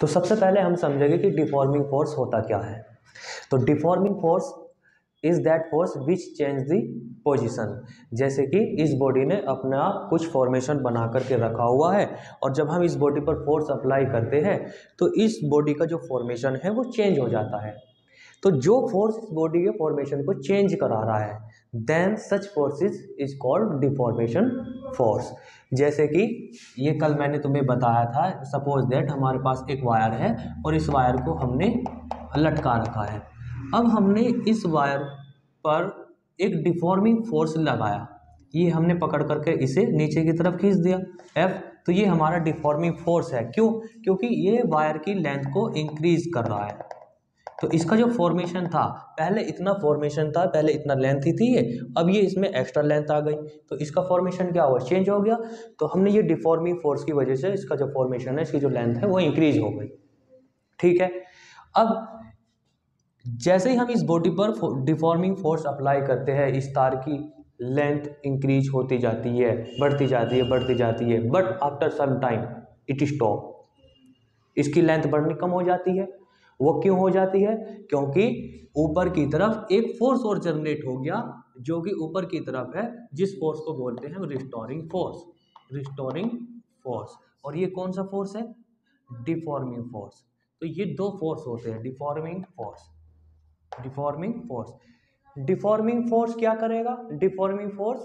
तो सबसे पहले हम समझेंगे कि डिफॉर्मिंग फोर्स होता क्या है। तो deforming force is that force which change the position. जैसे कि इस बॉडी ने अपना कुछ फॉर्मेशन बना करके रखा हुआ है और जब हम इस बॉडी पर फोर्स अप्लाई करते हैं तो इस बॉडी का जो फॉर्मेशन है वो चेंज हो जाता है। तो जो फोर्स इस बॉडी के फॉर्मेशन को चेंज करा रहा है then such force is called deformation force. जैसे कि ये कल मैंने तुम्हें बताया था, सपोज दैट हमारे पास एक वायर है और इस वायर को हमने लटका रखा है। अब हमने इस वायर पर एक डिफॉर्मिंग फोर्स लगाया, ये हमने पकड़ करके इसे नीचे की तरफ खींच दिया F। तो ये हमारा डिफॉर्मिंग फोर्स है। क्यों? क्योंकि ये वायर की लेंथ को इंक्रीज कर रहा है। तो इसका जो फॉर्मेशन था, पहले इतना फॉर्मेशन था, पहले इतना लेंथ ही थी ये, अब ये इसमें एक्स्ट्रा लेंथ आ गई तो इसका फॉर्मेशन क्या हुआ, चेंज हो गया। तो हमने ये डिफॉर्मिंग फोर्स की वजह से इसका जो फॉर्मेशन है, इसकी जो लेंथ है वो इंक्रीज हो गई। ठीक है। अब जैसे ही हम इस बॉडी पर डिफॉर्मिंग फोर्स अप्लाई करते हैं, इस तार की लेंथ इंक्रीज होती जाती है, बढ़ती जाती है, बढ़ती जाती है, but after some time it stop. इसकी लेंथ बढ़नी कम हो जाती है। वो क्यों हो जाती है? क्योंकि ऊपर की तरफ एक फोर्स और जनरेट हो गया जो कि ऊपर की तरफ है, जिस फोर्स को बोलते हैं रिस्टोरिंग फोर्स। Restoring force. और ये कौन सा फोर्स है? Deforming force. तो ये दो फोर्स होते हैं, deforming force, deforming force. Deforming force क्या करेगा? डिफॉर्मिंग फोर्स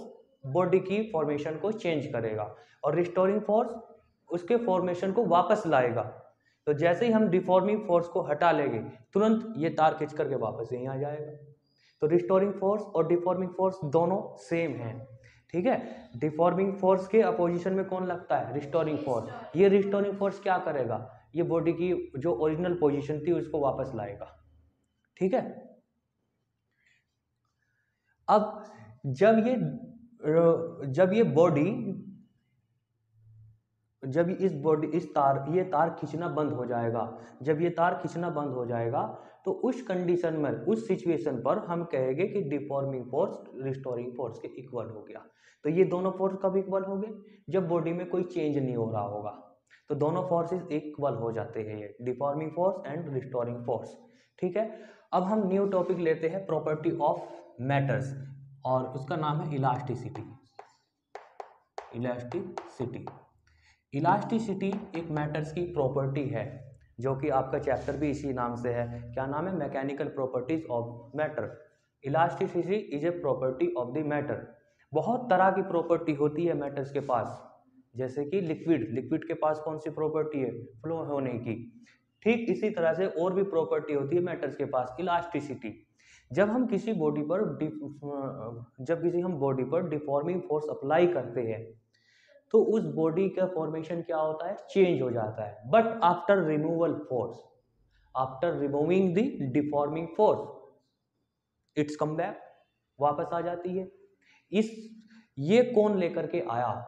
बॉडी की फॉर्मेशन को चेंज करेगा और रिस्टोरिंग फोर्स उसके फॉर्मेशन को वापस लाएगा। तो जैसे ही हम डिफॉर्मिंग फोर्स को हटा लेंगे, तुरंत ये तार खींच करके वापस यहीं आ जाएगा। तो रिस्टोरिंग फोर्स और डिफॉर्मिंग फोर्स दोनों सेम हैं। ठीक है। डिफॉर्मिंग फोर्स के अपोजिशन में कौन लगता है? Restoring force. ये रिस्टोरिंग फोर्स क्या करेगा? ये बॉडी की जो ओरिजिनल पोजीशन थी उसको वापस लाएगा। ठीक है। अब जब ये बॉडी जब ये तार खींचना बंद हो जाएगा, जब ये तार खींचना बंद हो जाएगा तो उस कंडीशन में, उस सिचुएशन पर हम कहेंगे कि डिफॉर्मिंग फोर्स रिस्टोरिंग फोर्स के इक्वल हो गया। तो ये दोनों फोर्स कब इक्वल हो गए? जब बॉडी में कोई चेंज नहीं हो रहा होगा। तो दोनों फोर्सेस इक्वल हो जाते हैं, ये deforming force and restoring force. ठीक है। अब हम न्यू टॉपिक लेते हैं, प्रॉपर्टी ऑफ मैटर्स, और उसका नाम है इलास्टिसिटी। इलास्टिसिटी इलास्टिसिटी एक मैटर्स की प्रॉपर्टी है, जो कि आपका चैप्टर भी इसी नाम से है। क्या नाम है? Mechanical properties of matter. Elasticity is a property of the matter. बहुत तरह की प्रॉपर्टी होती है मैटर्स के पास। जैसे कि लिक्विड के पास कौन सी प्रॉपर्टी है? फ्लो होने की। ठीक इसी तरह से और भी प्रॉपर्टी होती है मैटर्स के पास, इलास्टिसिटी। जब हम किसी बॉडी पर डिफॉर्मिंग फोर्स अप्लाई करते हैं तो उस बॉडी का फॉर्मेशन क्या होता है? चेंज हो जाता है। But after removal force, after removing the deforming force, its come back, वापस आ जाती है। ये कौन लेकर के आया?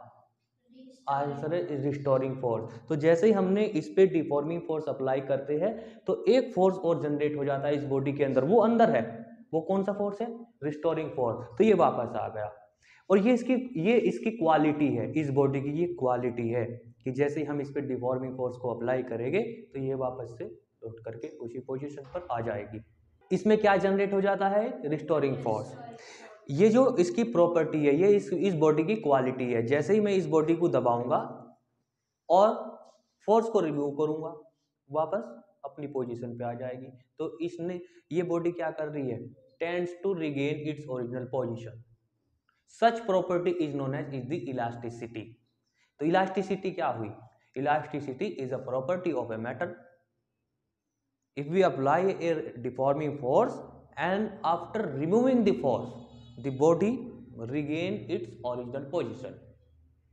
आंसर है रिस्टोरिंग फोर्स। तो जैसे ही हमने इस पे डिफॉर्मिंग फोर्स अप्लाई करते हैं तो एक फोर्स और जनरेट हो जाता है इस बॉडी के अंदर, वो अंदर है। वो कौन सा फोर्स है? Restoring force. तो ये वापस आ गया। और ये इसकी क्वालिटी है, इस बॉडी की ये क्वालिटी है कि जैसे ही हम इस पे डिफॉर्मिंग फोर्स को अप्लाई करेंगे तो ये वापस से लौट करके उसी पोजीशन पर आ जाएगी। इसमें क्या जनरेट हो जाता है? Restoring force. ये जो इसकी प्रॉपर्टी है, ये इस बॉडी की क्वालिटी है। जैसे ही मैं इस बॉडी को दबाऊंगा और फोर्स को रिमूव करूंगा, वापस अपनी पोजीशन पे आ जाएगी। तो ये बॉडी क्या कर रही है? Tends to regain its original position. Such property is known as the elasticity. तो elasticity क्या हुई? Elasticity is a property of a matter. If we apply a deforming force and after removing the force, the body regain its original position.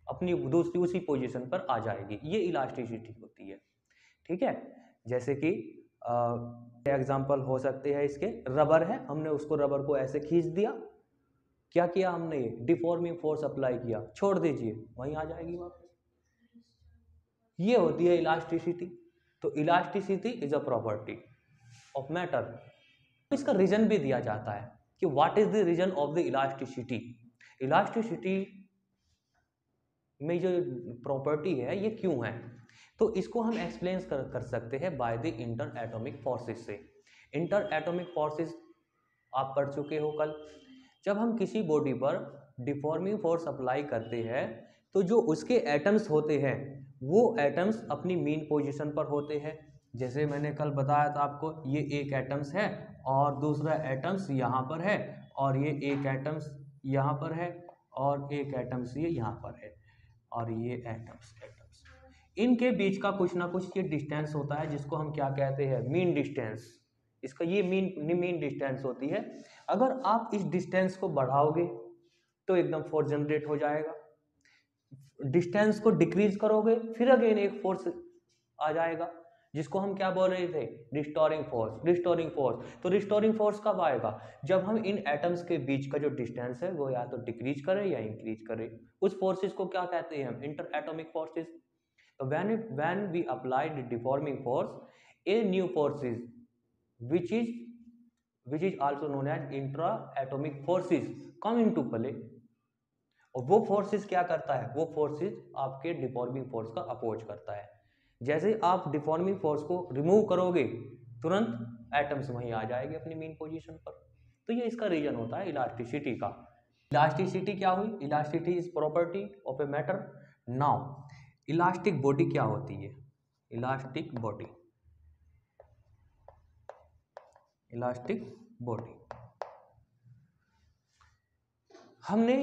अपनी दूसरी उसी position पर आ जाएगी। ये elasticity होती है। ठीक है। जैसे कि एग्जाम्पल हो सकते हैं इसके, रबर है, हमने उसको रबर को ऐसे खींच दिया, क्या किया हमने? डिफॉर्मिंग फोर्स अप्लाई किया, छोड़ दीजिए, वहीं आ जाएगी वापस। ये होती है इलास्टिसिटी। तो elasticity is a property of matter. इसका रीजन भी दिया जाता है कि what is the reason of the elasticity. Elasticity में जो प्रॉपर्टी है ये क्यों है? तो इसको हम एक्सप्लेन कर सकते हैं by the inter atomic forces से। इंटर एटॉमिक फोर्सेस आप पढ़ चुके हो कल। जब हम किसी बॉडी पर डिफॉर्मिंग फोर्स अप्लाई करते हैं तो जो उसके एटम्स होते हैं वो एटम्स अपनी मीन पोजीशन पर होते हैं। जैसे मैंने कल बताया था आपको, ये एक एटम्स है और दूसरा एटम्स यहाँ पर है, और ये एक एटम्स यहाँ पर है और एक एटम्स ये यहाँ पर है, और ये एटम्स इनके बीच का कुछ ना कुछ ये डिस्टेंस होता है जिसको हम क्या कहते हैं, मीन डिस्टेंस। इसका ये मीन डिस्टेंस होती है। अगर आप इस डिस्टेंस को बढ़ाओगे तो एकदम फोर्स जनरेट हो जाएगा, डिस्टेंस को डिक्रीज करोगे फिर अगेन एक फोर्स आ जाएगा जिसको हम क्या बोल रहे थे, रिस्टोरिंग फोर्स। तो रिस्टोरिंग फोर्स कब आएगा, जब हम इन एटम्स के बीच का जो डिस्टेंस है वो या तो डिक्रीज करे या इंक्रीज करे। उस फोर्सेस को क्या कहते हैं हम, इंटर एटॉमिक फोर्सेस। तो when we applied the deforming force, a new forces which is also known as intra atomic forces come into play। और वो फोर्सेस क्या करता है, वो फोर्सेस आपके डिफॉर्मिंग फोर्स का अपोज करता है। जैसे आप डिफॉर्मिंग फोर्स को रिमूव करोगे तुरंत एटम्स वहीं आ जाएंगे अपनी मीन पोजीशन पर। तो ये इसका रीजन होता है इलास्टिसिटी का। इलास्टिसिटी क्या हुई, elasticity is property of a matter. Now elastic body क्या होती है, इलास्टिक बॉडी हमने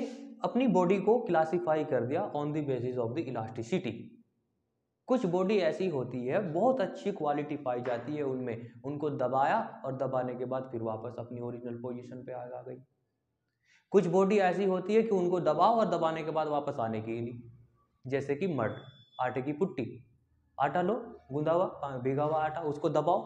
अपनी बॉडी को क्लासिफाई कर दिया on the basis of the elasticity. कुछ बॉडी ऐसी होती है बहुत अच्छी क्वालिटी पाई जाती है उनमें, उनको दबाया और दबाने के बाद फिर वापस अपनी ओरिजिनल पोजीशन पे आ गई। कुछ बॉडी ऐसी होती है कि उनको दबाओ और दबाने के बाद वापस आने की नहीं, जैसे कि मड, आटे की पुट्टी, आटा लो गूंदा हुआ भीगा हुआ आटा, उसको दबाओ,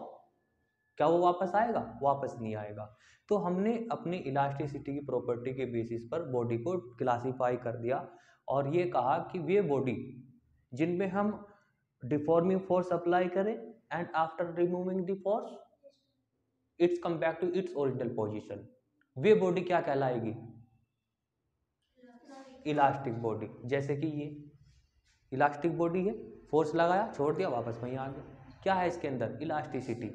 क्या वो वापस आएगा, वापस नहीं आएगा। तो हमने अपनी इलास्टिसिटी की प्रॉपर्टी के बेसिस पर बॉडी को क्लासिफाई कर दिया और ये कहा कि वे बॉडी जिनमें हम डिफॉर्मिंग फोर्स अप्लाई करें and after removing the force its come back to its original position, वे बॉडी क्या कहलाएगी, इलास्टिक बॉडी। जैसे कि ये इलास्टिक बॉडी है, फोर्स लगाया छोड़ दिया वापस वहीं आ गया, क्या है इसके अंदर, इलास्टिसिटी,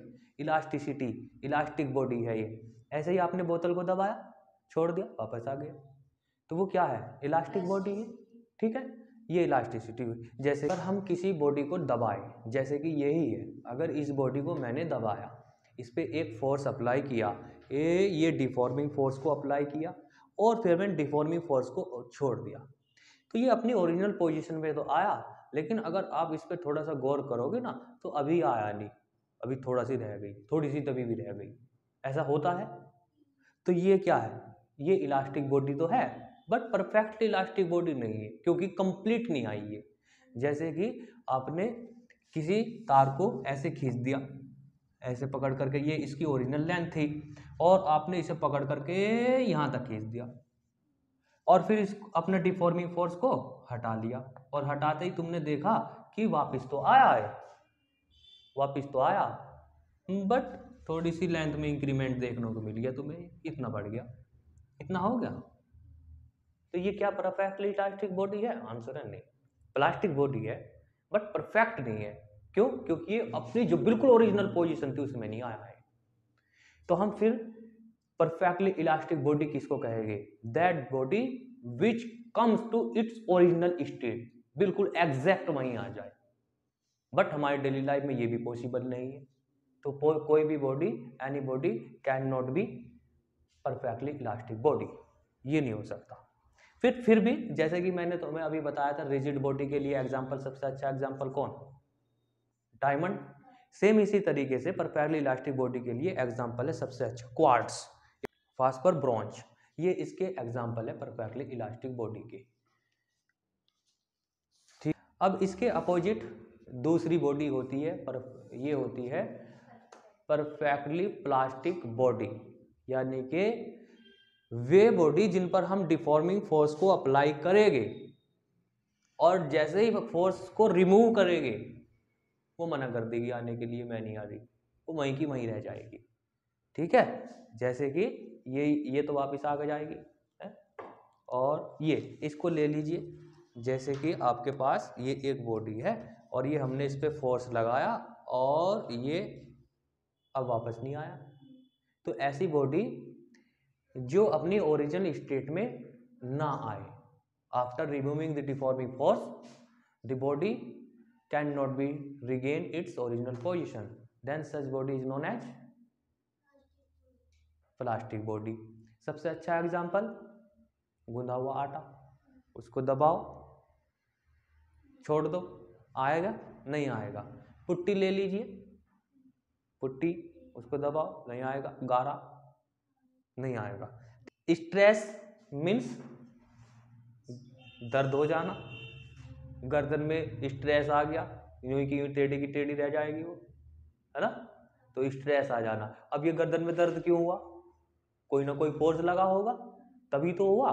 इलास्टिक बॉडी है ये। ऐसे ही आपने बोतल को दबाया छोड़ दिया वापस आ गया, तो वो क्या है, इलास्टिक बॉडी है। ठीक है, ये इलास्टिसिटी हुई। जैसे अगर हम किसी बॉडी को दबाएं, जैसे कि यही है, अगर इस बॉडी को मैंने दबाया, इस पर एक फोर्स अप्लाई किया, ये डिफॉर्मिंग फोर्स को अप्लाई किया और फिर मैंने डिफॉर्मिंग फोर्स को छोड़ दिया, तो ये अपनी ओरिजिनल पोजीशन में तो आया, लेकिन अगर आप इस पर थोड़ा सा गौर करोगे ना तो अभी आया नहीं, अभी थोड़ा सी रह गई, थोड़ी सी दबी भी रह गई, ऐसा होता है। तो ये क्या है, ये इलास्टिक बॉडी तो है बट परफेक्ट इलास्टिक बॉडी नहीं है, क्योंकि कंप्लीट नहीं आई है। जैसे कि आपने किसी तार को ऐसे खींच दिया, ऐसे पकड़ करके, ये इसकी ओरिजिनल लेंथ थी और आपने इसे पकड़ करके यहाँ तक खींच दिया और फिर इस अपने डिफॉर्मिंग फोर्स को हटा लिया, और हटाते ही तुमने देखा कि वापस तो आया बट थोड़ी सी लेंथ में इंक्रीमेंट देखने को मिल गया तुम्हें, इतना बढ़ गया, इतना हो गया। तो ये क्या परफेक्टली इलास्टिक बॉडी है, आंसर है नहीं। प्लास्टिक बॉडी है बट परफेक्ट नहीं है। क्यों, क्योंकि ये अपनी जो बिल्कुल ओरिजिनल पोजीशन थी उसमें नहीं आया है। तो हम फिर परफेक्टली इलास्टिक बॉडी किसको कहेंगे, that body which comes to its original state, बिल्कुल एग्जैक्ट वहीं आ जाए। बट हमारी डेली लाइफ में ये भी पॉसिबल नहीं है। तो कोई भी body, any body can not be perfectly elastic body, ये नहीं हो सकता। फिर भी जैसे कि मैंने तुम्हें अभी बताया था, रिजिड बॉडी के लिए एग्जाम्पल, सबसे अच्छा एग्जाम्पल कौन, डायमंड। सेम इसी तरीके से परफेक्टली इलास्टिक बॉडी के लिए एग्जाम्पल है सबसे अच्छा क्वार्ट्ज, फास्फर, ब्रॉन्ज, ये इसके एग्जाम्पल है परफेक्टली इलास्टिक बॉडी के। ठीक, अब इसके अपोजिट दूसरी बॉडी होती है, ये होती है परफेक्टली प्लास्टिक बॉडी, यानी कि वे बॉडी जिन पर हम डिफॉर्मिंग फोर्स को अप्लाई करेंगे और जैसे ही फोर्स को रिमूव करेंगे वो मना कर देगी आने के लिए, मैं नहीं आ रही, वो वहीं की वहीं रह जाएगी। ठीक है, जैसे कि ये तो वापस आ जाएगी है? और ये इसको ले लीजिए, जैसे कि आपके पास ये एक बॉडी है और ये हमने इस पर फोर्स लगाया और ये अब वापस नहीं आया। तो ऐसी बॉडी जो अपनी ओरिजिनल स्टेट में ना आए, after removing the deforming force the body can not be regain its original position, then such body is known as plastic body. सबसे अच्छा एग्जाम्पल गूंदा हुआ आटा, उसको दबाओ छोड़ दो, आएगा नहीं आएगा। पुट्टी ले लीजिए, पुट्टी उसको दबाओ नहीं आएगा, गारा नहीं आएगा। स्ट्रेस मीन्स दर्द हो जाना, गर्दन में स्ट्रेस आ गया, यूं की यूं टेढ़ी की टेढ़ी रह जाएगी वो, है ना, तो स्ट्रेस आ जाना। अब ये गर्दन में दर्द क्यों हुआ? कोई ना कोई फोर्स लगा होगा तभी तो हुआ।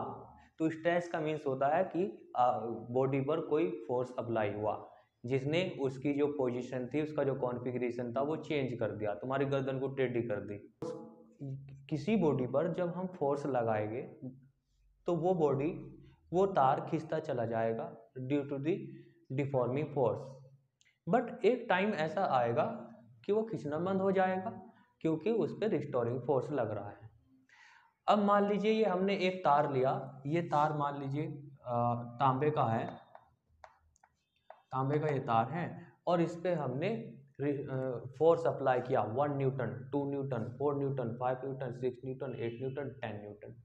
तो स्ट्रेस का मीन्स होता है कि बॉडी पर कोई फोर्स अप्लाई हुआ जिसने उसकी जो पोजीशन थी, उसका जो कॉन्फ़िगरेशन था वो चेंज कर दिया, तुम्हारी गर्दन को टेढ़ी कर दी। किसी बॉडी पर जब हम फोर्स लगाएंगे तो वो बॉडी, वो तार खिंचता चला जाएगा due to the deforming force. But एक टाइम ऐसा आएगा कि वो खींचना बंद हो जाएगा क्योंकि उस पर रिस्टोरिंग फोर्स लग रहा है। अब मान लीजिए ये हमने एक तार लिया, ये तार मान लीजिए तांबे का है, तांबे का ये तार है और इस पे हमने फोर्स अप्लाई किया 1 Newton, 2 Newton, 4 Newton, 5 Newton, 6 Newton, 8 Newton, 10 Newton.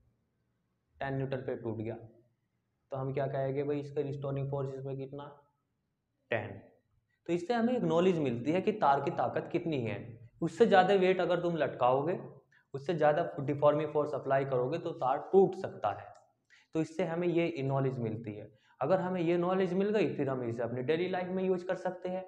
10 Newton पे टूट गया तो हम क्या कहेंगे भाई इसका रिस्टोरिंग फोर्स इसमें कितना? 10। तो इससे हमें एक नॉलेज मिलती है कि तार की ताकत कितनी है। उससे ज़्यादा वेट अगर तुम लटकाओगे, उससे ज़्यादा डिफॉर्मिंग फोर्स अप्लाई करोगे तो तार टूट सकता है। तो इससे हमें ये नॉलेज मिलती है। अगर हमें ये नॉलेज मिल गई फिर हम इसे अपनी डेली लाइफ में यूज कर सकते हैं।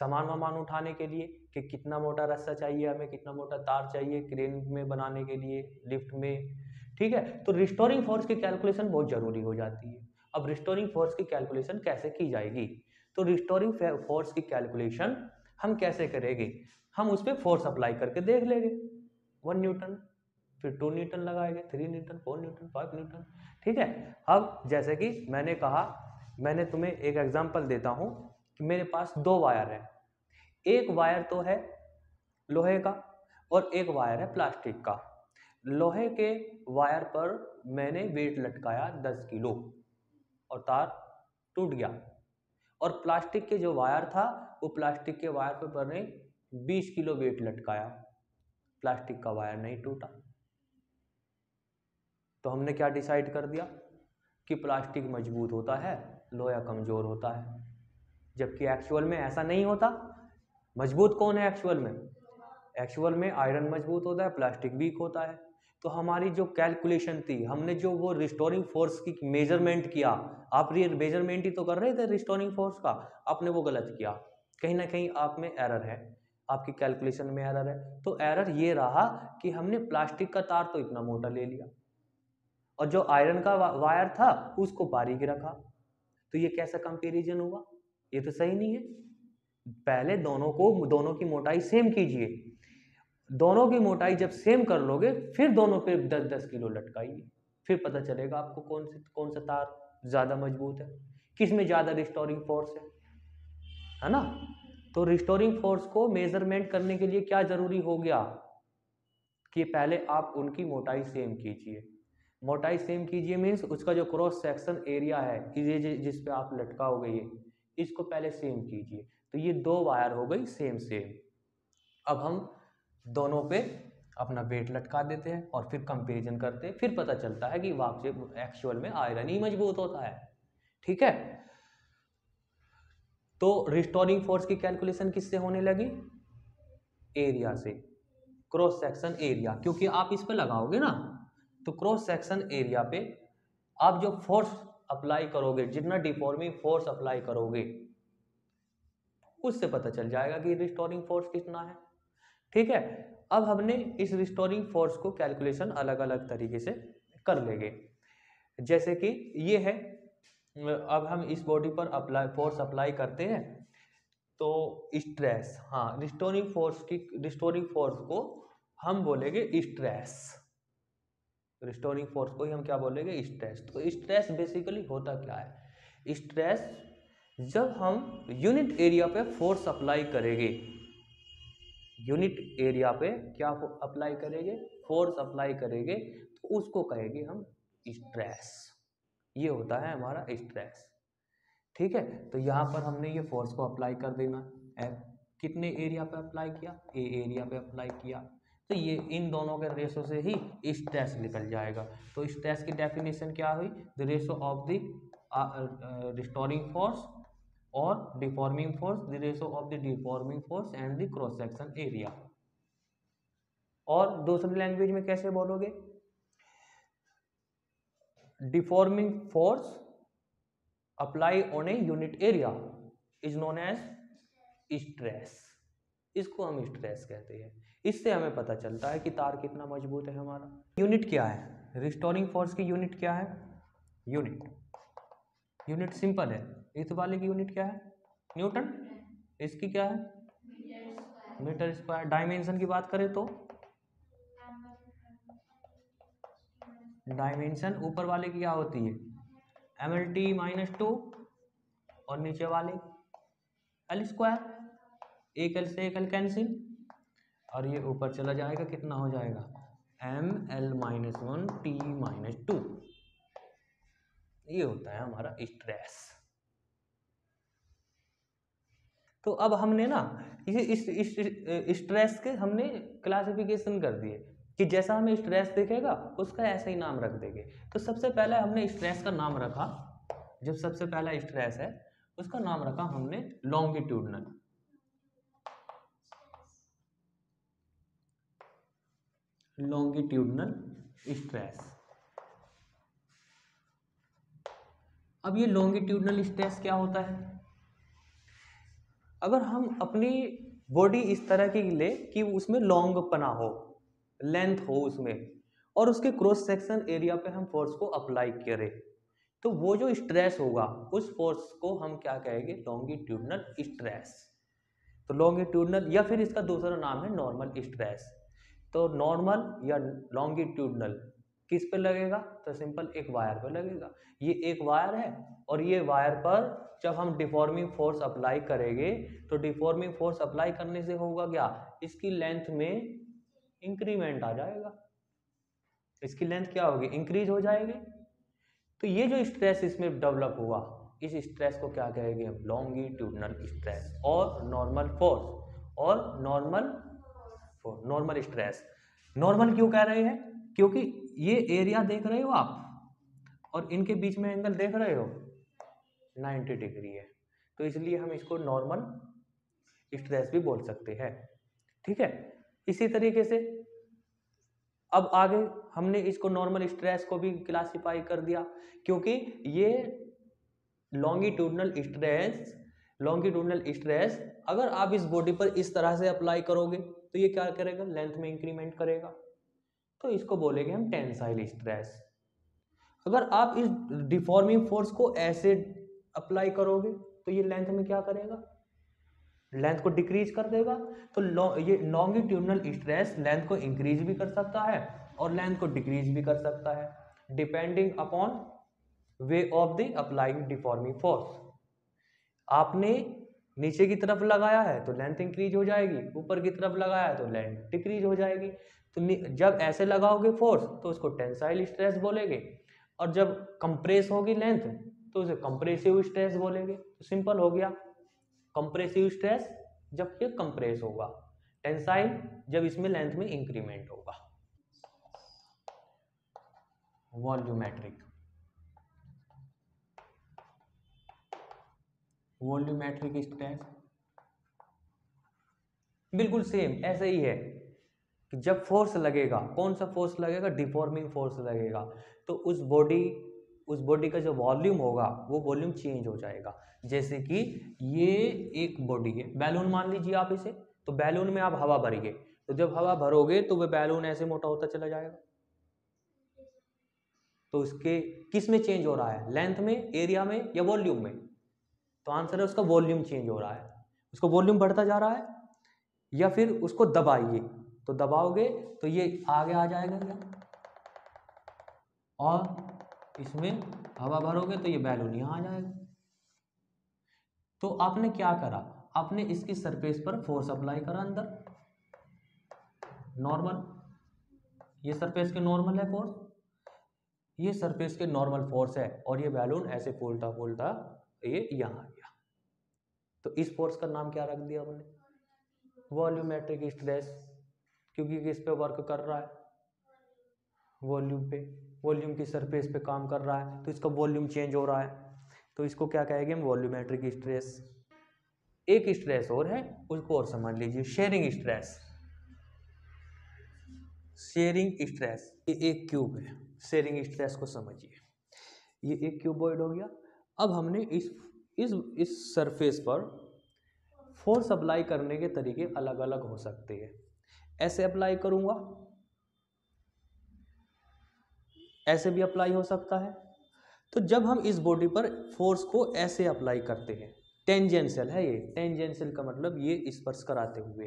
सामान वामान उठाने के लिए कि कितना मोटा रस्सा चाहिए हमें, कितना मोटा तार चाहिए क्रेन में बनाने के लिए, लिफ्ट में, ठीक है। तो रिस्टोरिंग फोर्स की कैलकुलेशन बहुत ज़रूरी हो जाती है। अब रिस्टोरिंग फोर्स की कैलकुलेशन कैसे की जाएगी? तो रिस्टोरिंग फोर्स की कैलकुलेशन हम कैसे करेंगे? हम उस पर फोर्स अप्लाई करके देख लेंगे। 1 न्यूटन, फिर 2 न्यूटन लगाएंगे, 3 न्यूटन, 4 न्यूटन, 5 न्यूटन, ठीक है। अब जैसे कि मैंने कहा, मैंने तुम्हें एक एग्जांपल देता हूं कि मेरे पास 2 वायर है। एक वायर तो है लोहे का और एक वायर है प्लास्टिक का। लोहे के वायर पर मैंने वेट लटकाया 10 किलो और तार टूट गया। और प्लास्टिक के जो वायर था, वो प्लास्टिक के वायर पर मैंने 20 किलो वेट लटकाया, प्लास्टिक का वायर नहीं टूटा। तो हमने क्या डिसाइड कर दिया कि प्लास्टिक मजबूत होता है, लोहा कमजोर होता है, जबकि एक्चुअल में ऐसा नहीं होता। मजबूत कौन है एक्चुअल में? एक्चुअल में आयरन मजबूत होता है, प्लास्टिक वीक होता है। तो हमारी जो कैलकुलेशन थी, हमने जो वो रिस्टोरिंग फोर्स की मेजरमेंट किया, आप ये मेजरमेंट ही तो कर रहे थे रिस्टोरिंग फोर्स का, आपने वो गलत किया। कहीं ना कहीं आप में एरर है, आपकी कैलकुलेशन में एरर है। तो एरर ये रहा कि हमने प्लास्टिक का तार तो इतना मोटा ले लिया और जो आयरन का वायर था उसको बारीक रखा। तो ये कैसा कंपैरिजन हुआ? ये तो सही नहीं है। पहले दोनों की मोटाई सेम कीजिए, दोनों की मोटाई जब सेम कर लोगे फिर दोनों पे 10-10 किलो लटकाइए, फिर पता चलेगा आपको कौन सा तार ज्यादा मजबूत है, किस में ज्यादा रिस्टोरिंग फोर्स है ना। तो रिस्टोरिंग फोर्स को मेजरमेंट करने के लिए क्या जरूरी हो गया कि पहले आप उनकी मोटाई सेम कीजिए। मोटाई सेम कीजिए मीन्स उसका जो क्रॉस सेक्शन एरिया है, ये जिस पे आप लटकाओगे ये, इसको पहले सेम कीजिए। तो ये 2 वायर हो गई सेम सेम। अब हम दोनों पे अपना वेट लटका देते हैं और फिर कंपैरिजन करते हैं, फिर पता चलता है कि वाकई एक्चुअल में आयरन ही मजबूत होता है, ठीक है। तो रिस्टोरिंग फोर्स की कैलकुलेशन किससे होने लगी? एरिया से, क्रॉस सेक्शन एरिया, क्योंकि आप इस पे लगाओगे ना तो क्रॉस सेक्शन एरिया पे आप जो फोर्स अप्लाई करोगे, जितना डिफॉर्मिंग फोर्स अप्लाई करोगे उससे पता चल जाएगा कि रिस्टोरिंग फोर्स कितना है, ठीक है। अब हमने इस रिस्टोरिंग फोर्स को कैलकुलेशन अलग अलग तरीके से कर लेंगे। जैसे कि ये है, अब हम इस बॉडी पर फोर्स अप्लाई करते हैं तो स्ट्रेस, हाँ, रिस्टोरिंग फोर्स को हम बोलेंगे स्ट्रेस। रिस्टोरिंग फोर्स को ही हम क्या बोलेंगे? स्ट्रेस। तो स्ट्रेस बेसिकली होता क्या है? स्ट्रेस जब हम यूनिट एरिया पे फोर्स अप्लाई करेंगे, यूनिट एरिया पे क्या अप्लाई करेंगे, फोर्स अप्लाई करेंगे, तो उसको कहेंगे हम स्ट्रेस। ये होता है हमारा स्ट्रेस। ठीक है, तो यहाँ पर हमने ये फोर्स को अप्लाई कर देना। कितने एरिया पे अप्लाई किया, ए एरिया पे अप्लाई किया, तो ये इन दोनों के रेशो से ही स्ट्रेस निकल जाएगा। तो स्ट्रेस की डेफिनेशन क्या हुई, the ratio of the restoring force और deforming force, the ratio of the deforming force and the cross section area. और दूसरी लैंग्वेज में कैसे बोलोगे, deforming force apply on a unit area is known as stress. इसको हम stress कहते हैं। इससे हमें पता चलता है कि तार कितना मजबूत है हमारा। यूनिट क्या है, रिस्टोरिंग फोर्स की यूनिट क्या है, यूनिट सिंपल है। इस वाले की यूनिट क्या है, न्यूटन। इसकी क्या है, मीटर स्क्वायर। डायमेंशन की बात करें तो डायमेंशन ऊपर वाले की क्या होती है, mlt-2 और नीचे वाले एल स्क्वायर। एक एल से एक एल कैंसिल और ये ऊपर चला जाएगा, कितना हो जाएगा ml-1t-2। ये होता है हमारा स्ट्रेस। तो अब हमने ना इस स्ट्रेस के हमने क्लासिफिकेशन कर दिए कि जैसा हमें स्ट्रेस दिखेगा उसका ऐसा ही नाम रख देंगे। तो सबसे पहले हमने स्ट्रेस का नाम रखा, जब सबसे पहला स्ट्रेस है उसका नाम रखा हमने लॉन्गिट्यूडनल। Longitudinal stress. अब ये लॉन्गिट्यूडनल स्ट्रेस क्या होता है, अगर हम अपनी बॉडी इस तरह की ले कि उसमें लॉन्ग पना हो, लेंथ हो उसमें, और उसके क्रॉस सेक्शन एरिया पे हम फोर्स को अप्लाई करें, तो वो जो स्ट्रेस होगा उस फोर्स को हम क्या कहेंगे, लॉन्गिट्यूडनल स्ट्रेस। तो लॉन्गिट्यूडनल या फिर इसका दूसरा नाम है नॉर्मल स्ट्रेस। तो नॉर्मल या लॉन्गिट्यूडनल किस पे लगेगा, तो सिंपल एक वायर पे लगेगा। ये एक वायर है और ये वायर पर जब हम डिफॉर्मिंग फोर्स अप्लाई करेंगे तो डिफॉर्मिंग फोर्स अप्लाई करने से होगा क्या, इसकी लेंथ में इंक्रीमेंट आ जाएगा, इसकी लेंथ क्या होगी, इंक्रीज हो जाएगी। तो ये जो स्ट्रेस इसमें डेवलप हुआ, इस स्ट्रेस को क्या कहेंगे हम, लॉन्गिट्यूडनल स्ट्रेस और नॉर्मल फोर्स और नॉर्मल स्ट्रेस। नॉर्मल क्यों कह रहे हैं, क्योंकि ये एरिया देख रहे हो आप और इनके बीच में एंगल देख रहे हो 90 डिग्री है, तो इसलिए हम इसको नॉर्मल स्ट्रेस भी बोल सकते हैं। ठीक है, इसी तरीके से अब आगे हमने इसको नॉर्मल स्ट्रेस को भी क्लासिफाई कर दिया, क्योंकि ये लॉन्गिट्यूडनल स्ट्रेस अगर आप इस बॉडी पर इस तरह से अप्लाई करोगे तो ये क्या करेगा, लेंथ में इंक्रीमेंट करेगा, तो इसको बोलेंगे हम टेंसाइल स्ट्रेस। अगर आप इस डिफॉर्मिंग फोर्स को ऐसे अप्लाई करोगे तो ये लेंथ में क्या करेगा, लेंथ को डिक्रीज कर देगा। तो ये लॉन्गिट्यूडनल स्ट्रेस लेंथ को इंक्रीज भी कर सकता है और लेंथ को डिक्रीज भी कर सकता है, depending upon way of the applying deforming force. आपने नीचे की तरफ लगाया है तो लेंथ इंक्रीज हो जाएगी, ऊपर की तरफ लगाया है तो लेंथ डिक्रीज हो जाएगी। तो जब ऐसे लगाओगे फोर्स तो उसको टेंसाइल स्ट्रेस बोलेंगे, और जब कंप्रेस होगी लेंथ तो उसे कंप्रेसिव स्ट्रेस बोलेंगे। तो सिंपल हो गया, कंप्रेसिव स्ट्रेस जब ये कंप्रेस होगा, टेंसाइल जब इसमें लेंथ में इंक्रीमेंट होगा। वॉल्यूमेट्रिक स्ट्रेस बिल्कुल सेम ऐसे ही है कि जब फोर्स लगेगा, कौन सा फोर्स लगेगा, डिफॉर्मिंग फोर्स लगेगा, तो उस बॉडी का जो वॉल्यूम होगा वो वॉल्यूम चेंज हो जाएगा। जैसे कि ये एक बॉडी है, बैलून मान लीजिए आप इसे, तो बैलून में आप हवा भरिए, तो जब हवा भरोगे तो वह बैलून ऐसे मोटा होता चला जाएगा। तो उसके किस में चेंज हो रहा है, लेंथ में, एरिया में या वॉल्यूम में, तो आंसर है उसका वॉल्यूम चेंज हो रहा है, उसका वॉल्यूम बढ़ता जा रहा है। या फिर उसको दबाइए, तो दबाओगे तो ये आगे आ जाएगा क्या, और इसमें हवा भरोगे तो ये बैलून यहाँ आ जाएगा। तो आपने क्या करा, आपने इसकी सरफेस पर फोर्स अप्लाई करा अंदर, नॉर्मल, ये सरफेस के नॉर्मल है फोर्स, ये सरफेस के नॉर्मल फोर्स है, और ये बैलून ऐसे फूलता फूलता ये यहाँ आ गया। तो इस फोर्स का नाम क्या रख दिया हमने, वॉल्यूमेट्रिक स्ट्रेस, क्योंकि किस पे वर्क कर रहा है, वॉल्यूम पे, वॉल्यूम की सरफेस पे काम कर रहा है, तो इसका वॉल्यूम चेंज हो रहा है, तो इसको क्या कहेंगे हम, वॉल्यूमेट्रिक स्ट्रेस। एक स्ट्रेस और है, उसको और समझ लीजिए, शेयरिंग स्ट्रेस। शेयरिंग स्ट्रेस, ये एक क्यूब है, शेयरिंग स्ट्रेस को समझिए, ये एक क्यूबॉइड हो गया। अब हमने इस सरफेस पर फोर्स अप्लाई करने के तरीके अलग अलग हो सकते हैं। ऐसे अप्लाई करूंगा, ऐसे भी अप्लाई हो सकता है। तो जब हम इस बॉडी पर फोर्स को ऐसे अप्लाई करते हैं, टेंजेंशियल है ये, टेंजेंशियल का मतलब ये स्पर्श कराते हुए,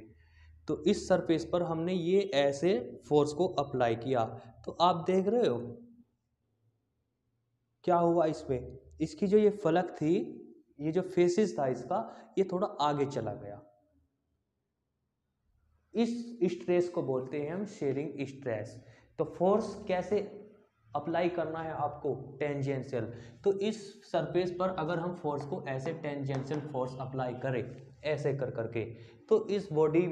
तो इस सरफेस पर हमने ये ऐसे फोर्स को अप्लाई किया, तो आप देख रहे हो क्या हुआ इसमें, इसकी जो ये फलक थी, ये जो फेसिस था इसका, ये थोड़ा आगे चला गया। इस स्ट्रेस को बोलते हैं हम शेयरिंग स्ट्रेस। तो फोर्स कैसे अप्लाई करना है आपको, टेंजेंशियल। तो इस सरफेस पर अगर हम फोर्स को ऐसे टेंजेंशियल फोर्स अप्लाई करें, ऐसे कर करके, तो इस बॉडी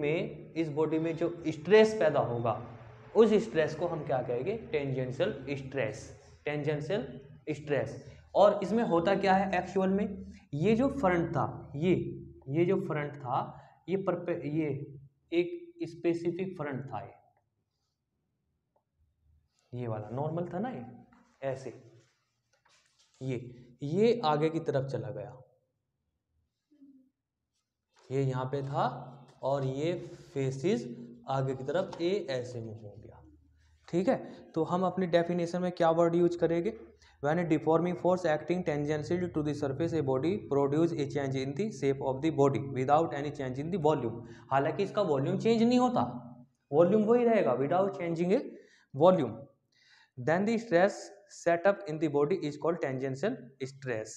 में जो स्ट्रेस पैदा होगा, उस स्ट्रेस को हम क्या कहेंगे, टेंजेंशियल स्ट्रेस, टेंजेंशियल स्ट्रेस। और इसमें होता क्या है एक्चुअल में, ये जो फ्रंट था, ये जो फ्रंट था, ये एक स्पेसिफिक फ्रंट था, ये वाला नॉर्मल था ना, ये ऐसे, ये आगे की तरफ चला गया, ये यहाँ पे था, और ये फेसिस आगे की तरफ ये ऐसे मूव हो गया। ठीक है, तो हम अपनी डेफिनेशन में क्या वर्ड यूज करेंगे, when a deforming force acting tangential to the surface a body produce a change in the shape of the body without any change in the volume. हालांकि इसका वॉल्यूम चेंज नहीं होता, volume वही रहेगा without changing a volume, then the stress set up in the body is called tangential stress।